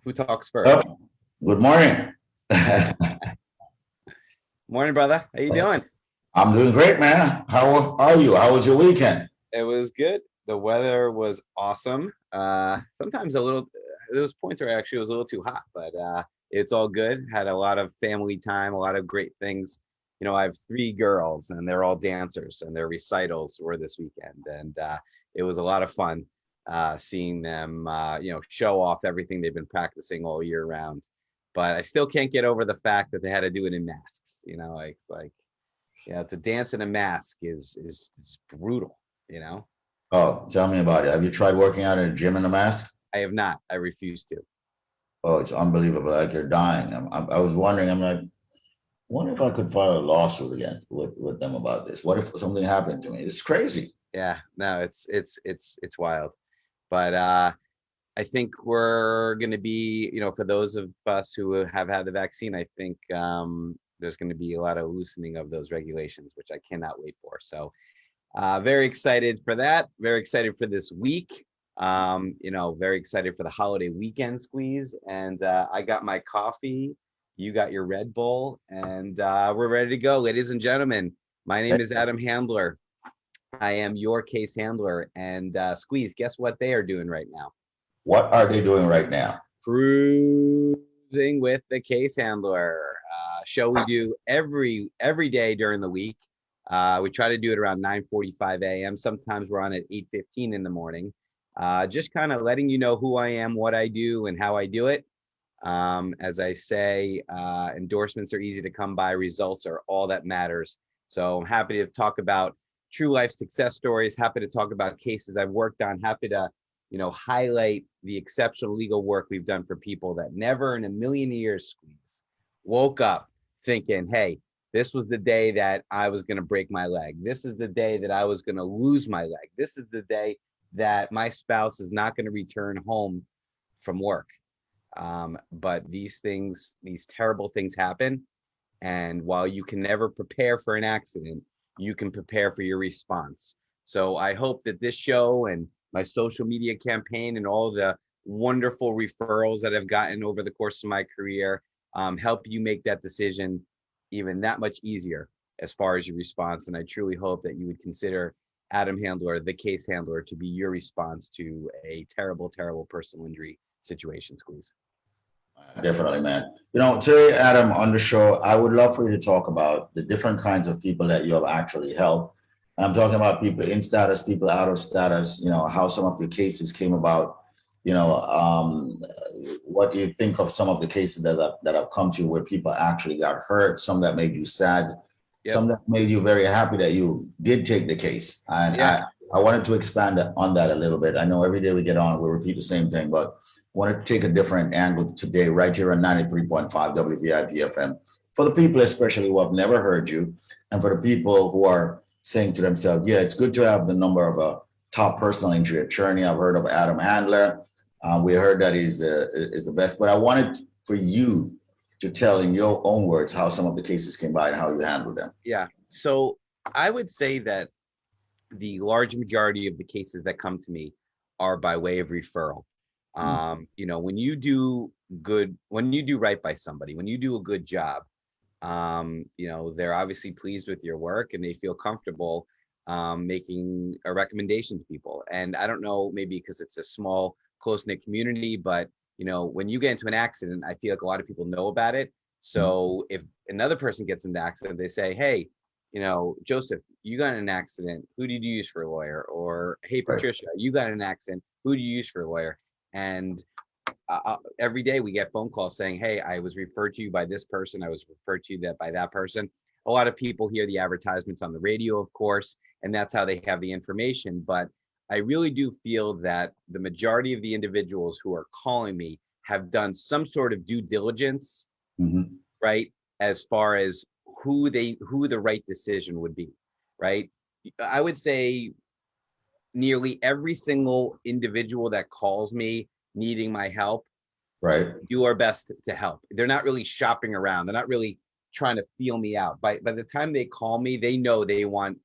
Who talks first? Well, good morning. Morning, brother. How you doing? I'm doing great, man. How are you? How was your weekend? It was good. The weather was awesome. Sometimes a little, those points are actually it was a little too hot, but it's all good. Had a lot of family time, a lot of great things. I have three girls and they're all dancers and their recitals were this weekend. And it was a lot of fun seeing them, show off everything they've been practicing all year round. But I still can't get over the fact that they had to do it in masks. It's like to dance in a mask is brutal. You know, Oh, tell me about it. Have you tried working out in a gym in a mask? I have not. I refuse to. Oh, it's unbelievable. Like you're dying. I was wondering. I'm like, wonder if I could file a lawsuit against with them about this. What if something happened to me? It's crazy. Yeah, no, it's wild. But I think we're going to be, for those of us who have had the vaccine, I think there's going to be a lot of loosening of those regulations, which I cannot wait for. So very excited for that. Very excited for this week. Very excited for the holiday weekend squeeze. And I got my coffee. You got your Red Bull, and we're ready to go, ladies and gentlemen. My name is Adam Handler. I am your case handler. And Squeeze, guess what they are doing right now? What are they doing right now? Cruising with the case handler. Show we do every day during the week. We try to do it around 9:45 a.m. Sometimes we're on at 8:15 in the morning. Just kind of letting you know who I am, what I do, and how I do it. As I say, endorsements are easy to come by. Results are all that matters. So I'm happy to talk about true life success stories. Happy to talk about cases I've worked on. Happy to, highlight the exceptional legal work we've done for people that never in a million years Squeeze woke up thinking, hey, this was the day that I was going to break my leg. This is the day that I was going to lose my leg. This is the day that my spouse is not going to return home from work. But these terrible things happen. And while you can never prepare for an accident, you can prepare for your response. So I hope that this show and my social media campaign and all the wonderful referrals that I've gotten over the course of my career help you make that decision even that much easier as far as your response. And I truly hope that you would consider Adam Handler, the case handler, to be your response to a terrible, terrible personal injury situation, Squeeze. Definitely, man. Today, Adam, on the show, I would love for you to talk about the different kinds of people that you have actually helped. And I'm talking about people in status, people out of status, how some of the cases came about, what you think of some of the cases that have come to you where people actually got hurt, some that made you sad, Yep. some that made you very happy that you did take the case. And Yeah. I wanted to expand on that a little bit. I know every day we get on, we repeat the same thing, but wanted to take a different angle today, right here on 93.5 WVIP FM. For the people, especially who have never heard you, and for the people who are saying to themselves, yeah, it's good to have the number of a top personal injury attorney. I've heard of Adam Handler. We heard that he's the best, but I wanted for you to tell in your own words how some of the cases came by and how you handled them. Yeah. So I would say that the large majority of the cases that come to me are by way of referral. When you do right by somebody, when you do a good job, they're obviously pleased with your work and they feel comfortable making a recommendation to people. And I don't know, maybe because it's a small, close-knit community, but when you get into an accident, I feel like a lot of people know about it. So if another person gets in the accident, they say, hey, Joseph, you got in an accident. Who did you use for a lawyer? Or, hey, Patricia, you got in an accident. Who do you use for a lawyer? And every day we get phone calls saying, hey, I was referred to you by this person. I was referred to you by that person. A lot of people hear the advertisements on the radio, of course, and that's how they have the information. But I really do feel that the majority of the individuals who are calling me have done some sort of due diligence, right? As far as who the right decision would be, right? I would say nearly every single individual that calls me needing my help, right, do our best to help. They're not really shopping around. They're not really trying to feel me out. By the time they call me, they know they want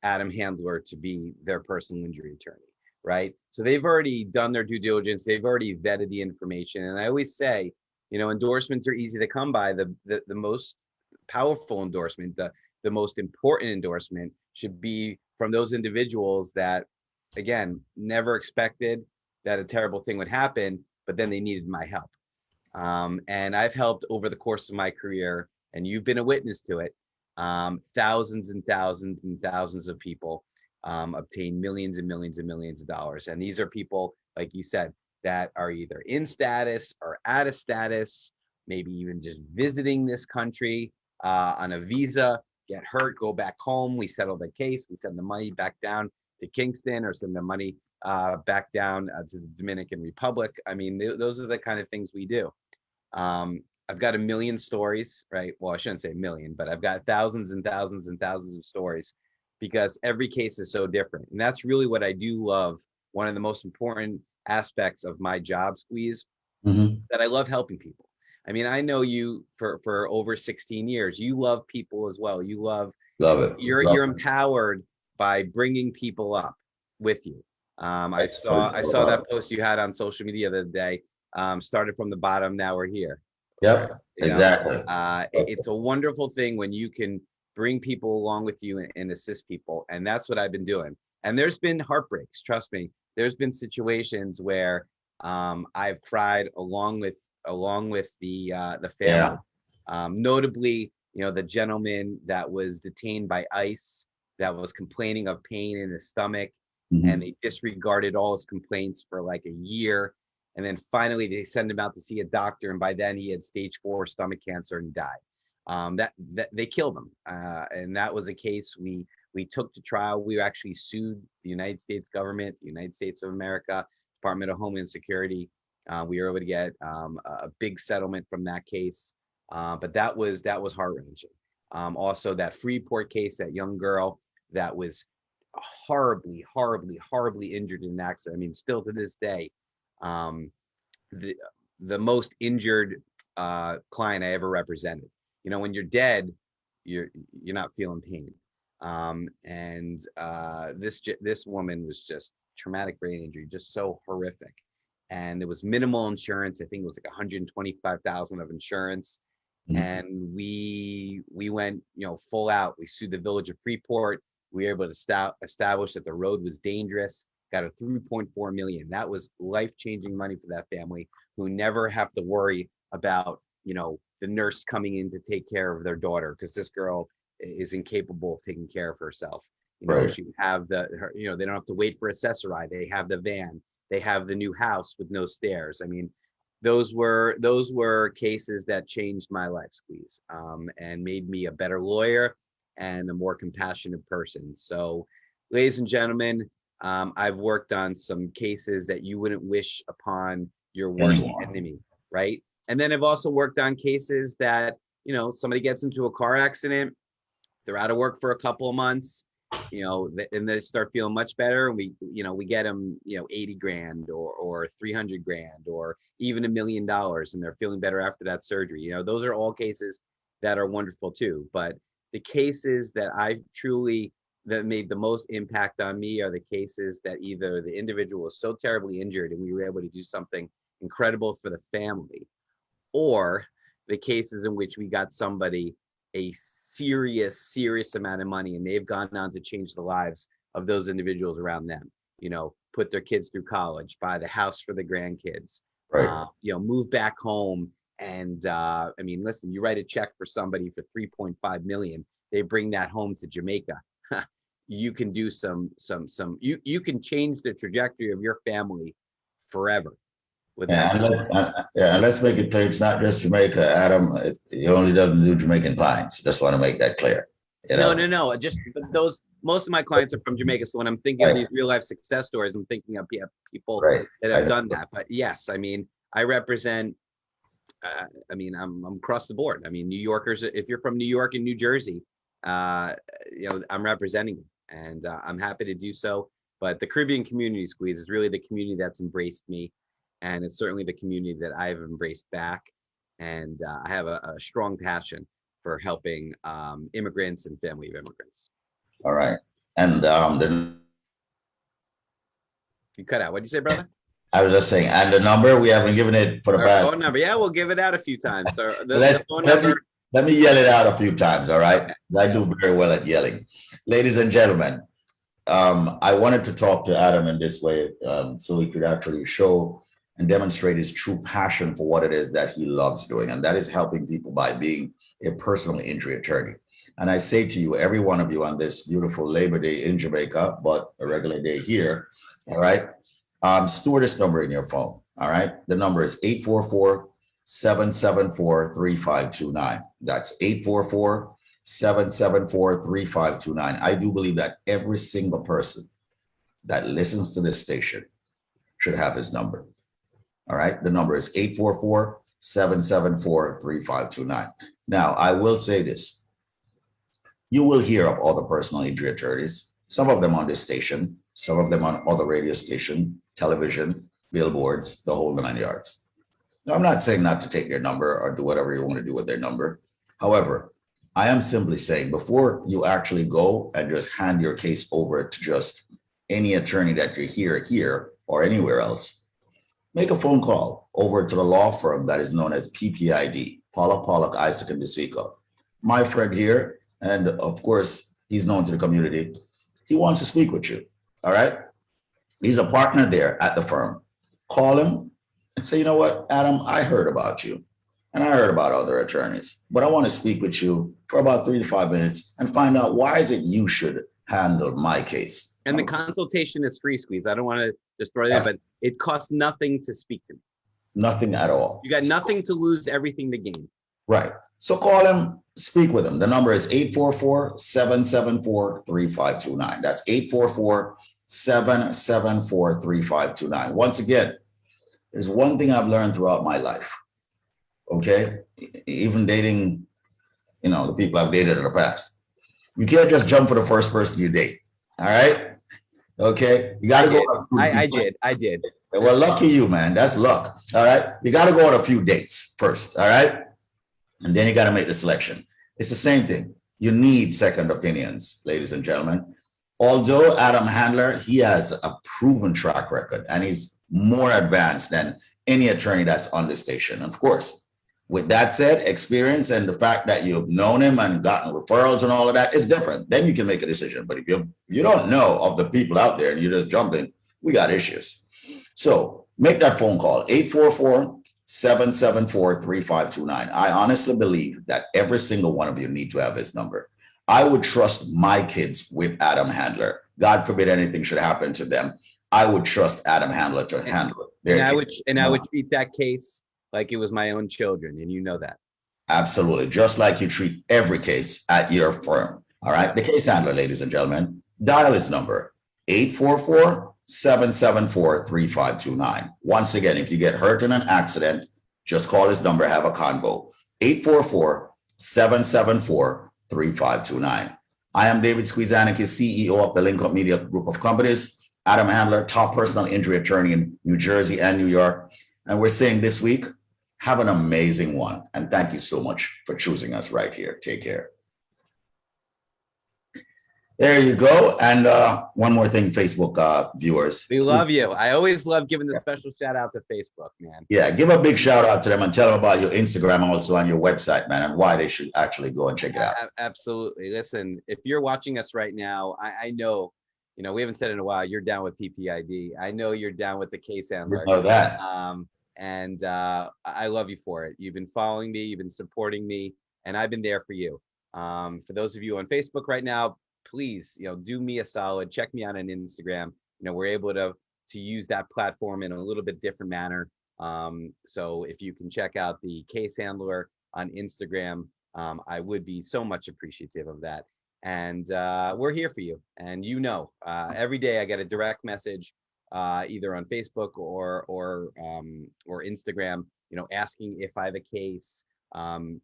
Adam Handler to be their personal injury attorney. right? So they've already done their due diligence. They've already vetted the information. And I always say, endorsements are easy to come by. The most powerful endorsement, the most important endorsement should be from those individuals that, again, never expected that a terrible thing would happen, but then they needed my help. And I've helped over the course of my career, and you've been a witness to it, thousands and thousands and thousands of people obtain millions and millions and millions of dollars. And these are people, like you said, that are either in status or out of status, maybe even just visiting this country on a visa, get hurt, go back home. We settle the case. We send the money back down to Kingston or send the money back down to the Dominican Republic. I mean, those are the kind of things we do. I've got a million stories, right? Well, I shouldn't say a million, but I've got thousands and thousands and thousands of stories because every case is so different. And that's really what I do love. One of the most important aspects of my job, Squeeze, that I love helping people. I mean, I know you for over 16 years. You love people as well. You love it. You're empowered by bringing people up with you. I saw that post you had on social media the other day. Started from the bottom, now we're here. Yep, exactly. It's a wonderful thing when you can bring people along with you and assist people, and that's what I've been doing. And there's been heartbreaks, trust me. There's been situations where I've cried along with the family. Notably, the gentleman that was detained by ICE that was complaining of pain in his stomach, and they disregarded all his complaints for like a year. And then finally they send him out to see a doctor. And by then he had stage 4 stomach cancer and died. That they killed him. And that was a case we took to trial. We actually sued the United States government, the United States of America, Department of Homeland Security. We were able to get a big settlement from that case. But that was heart-wrenching. Also that Freeport case, that young girl that was horribly, horribly, horribly injured in an accident. I mean, still to this day, the most injured client I ever represented. When you're dead, you're not feeling pain. And this woman was just traumatic brain injury, just so horrific. And there was minimal insurance. I think it was like 125,000 of insurance. And we went, full out. We sued the village of Freeport. We were able to establish that the road was dangerous. Got a 3.4 million. That was life-changing money for that family, who never have to worry about, the nurse coming in to take care of their daughter, because this girl is incapable of taking care of herself. She would have they don't have to wait for accessori. They have the van. They have the new house with no stairs. I mean, those were cases that changed my life, Squeeze, and made me a better lawyer and a more compassionate person. So, ladies and gentlemen, I've worked on some cases that you wouldn't wish upon your worst enemy, right? And then I've also worked on cases that, somebody gets into a car accident, they're out of work for a couple of months, and they start feeling much better. And we get them, 80 grand or 300 grand or even $1 million, and they're feeling better after that surgery. Those are all cases that are wonderful too. But the cases that made the most impact on me are the cases that either the individual was so terribly injured and we were able to do something incredible for the family, or the cases in which we got somebody a serious amount of money and they've gone on to change the lives of those individuals around them, put their kids through college, buy the house for the grandkids, move back home. And I mean, listen, you write a check for somebody for 3.5 million, they bring that home to Jamaica. You can do you can change the trajectory of your family forever. And let's make it clear, it's not just Jamaica, Adam. He only doesn't do Jamaican clients. Just want to make that clear. No. Just most of my clients are from Jamaica. So when I'm thinking of these real life success stories, I'm thinking of people that have done that. But yes, I mean, I represent. I'm across the board. I mean, New Yorkers. If you're from New York and New Jersey, I'm representing you, and I'm happy to do so. But the Caribbean community, Squeeze, is really the community that's embraced me. And it's certainly the community that I've embraced back. And I have a strong passion for helping immigrants and family of immigrants. All right. And You cut out. What'd you say, brother? I was just saying, and the number, we haven't given it for the Our bad. phone number. Yeah, we'll give it out a few times. So the Let, phone let me, number. let me yell it out a few times, all right? Okay. I do very well at yelling. Ladies and gentlemen, I wanted to talk to Adam in this way so he could actually show and demonstrate his true passion for what it is that he loves doing, and that is helping people by being a personal injury attorney. And I say to you, every one of you on this beautiful Labor Day in Jamaica, but a regular day here, all right? Store this number in your phone, all right? The number is 844-774-3529. That's 844-774-3529. I do believe that every single person that listens to this station should have his number. All right. The number is 844-774-3529. Now, I will say this. You will hear of other personal injury attorneys, some of them on this station, some of them on other radio station, television, billboards, the whole 9 yards. Now, I'm not saying not to take their number or do whatever you want to do with their number. However, I am simply saying before you actually go and just hand your case over to just any attorney that you hear here or anywhere else, make a phone call over to the law firm that is known as PPID, Pollack, Isaac, and DeSico. My friend here, and of course, he's known to the community. He wants to speak with you, all right? He's a partner there at the firm. Call him and say, you know what, Adam, I heard about you, and I heard about other attorneys, but I want to speak with you for about 3 to 5 minutes and find out why is it you should handle my case. And the consultation is free, Squeeze. I don't want to just throw it in, but it costs nothing to speak to me. Nothing at all. You got nothing to lose, everything to gain. Right. So call him, speak with him. The number is 844-774-3529. That's 844-774-3529. Once again, there's one thing I've learned throughout my life. Okay. Even dating, the people I've dated in the past. You can't just jump for the first person you date. All right. Okay. You got to go. I did. Well, lucky you, man. That's luck. All right. You got to go on a few dates first. All right. And then you got to make the selection. It's the same thing. You need second opinions, ladies and gentlemen. Although Adam Handler, he has a proven track record and he's more advanced than any attorney that's on the station. Of course, with that said, experience and the fact that you've known him and gotten referrals and all of that is different. Then you can make a decision. But if you don't know of the people out there and you just jump in, we got issues. So make that phone call, 844-774-3529. I honestly believe that every single one of you need to have his number. I would trust my kids with Adam Handler. God forbid anything should happen to them. I would trust Adam Handler to handle it. I would treat that case like it was my own children, and you know that. Absolutely. Just like you treat every case at your firm. All right. The case handler, ladies and gentlemen, dial his number, 844-774-3529. Once again, if you get hurt in an accident, just call his number, have a convo, 844-774-3529. I am David Squeeze Annakie, CEO of the Link Up Media Group of Companies. Adam Handler, top personal injury attorney in New Jersey and New York. And we're saying this week, have an amazing one. And thank you so much for choosing us right here. Take care. There you go. And one more thing, Facebook viewers. We love you. I always love giving the special shout out to Facebook, man. Yeah, give a big shout out to them and tell them about your Instagram also on your website, man, and why they should actually go and check it out. Absolutely. Listen, if you're watching us right now, I know, we haven't said in a while, you're down with PPID. I know you're down with the case handler. You know that. And I love you for it. You've been following me, you've been supporting me, and I've been there for you. For those of you on Facebook right now, please, do me a solid, check me out on Instagram. We're able to use that platform in a little bit different manner. So if you can check out the case handler on Instagram, I would be so much appreciative of that. And we're here for you. And every day I get a direct message, either on Facebook or Instagram, asking if I have a case, can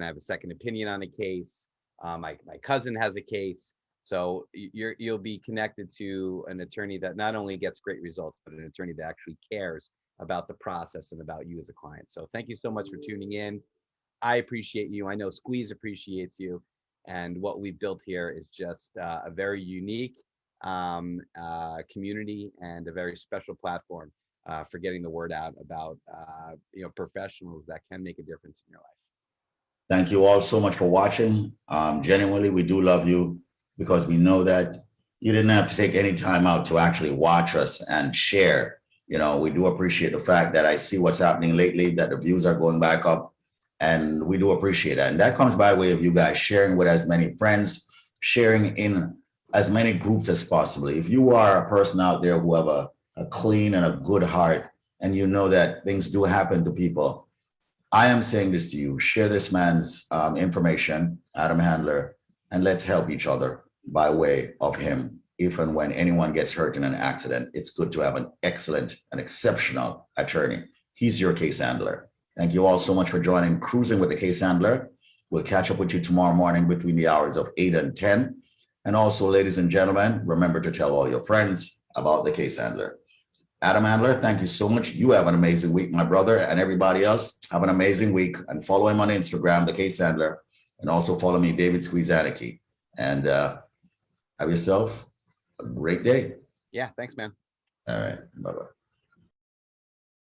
I have a second opinion on a case? My cousin has a case. So you'll be connected to an attorney that not only gets great results, but an attorney that actually cares about the process and about you as a client. So thank you so much for tuning in. I appreciate you. I know Squeeze appreciates you. And what we built here is just a very unique community and a very special platform for getting the word out about professionals that can make a difference in your life. Thank you all so much for watching. Genuinely, we do love you because we know that you didn't have to take any time out to actually watch us and share. We do appreciate the fact that I see what's happening lately, that the views are going back up, and we do appreciate that. And that comes by way of you guys sharing with as many friends, sharing in as many groups as possible. If you are a person out there who have a clean and a good heart, and you know that things do happen to people, I am saying this to you: share this man's information, Adam Handler, and let's help each other by way of him. If and when anyone gets hurt in an accident, it's good to have an excellent and exceptional attorney. He's your case handler. Thank you all so much for joining Cruising with the Case Handler. We'll catch up with you tomorrow morning between the hours of 8 and 10. And also, ladies and gentlemen, remember to tell all your friends about the Case Handler. Adam Handler, thank you so much. You have an amazing week, my brother, and everybody else. Have an amazing week, and follow him on Instagram, The Case Handler, and also follow me, David Squeeze Annakie. And have yourself a great day. Yeah, thanks, man. All right. Bye-bye.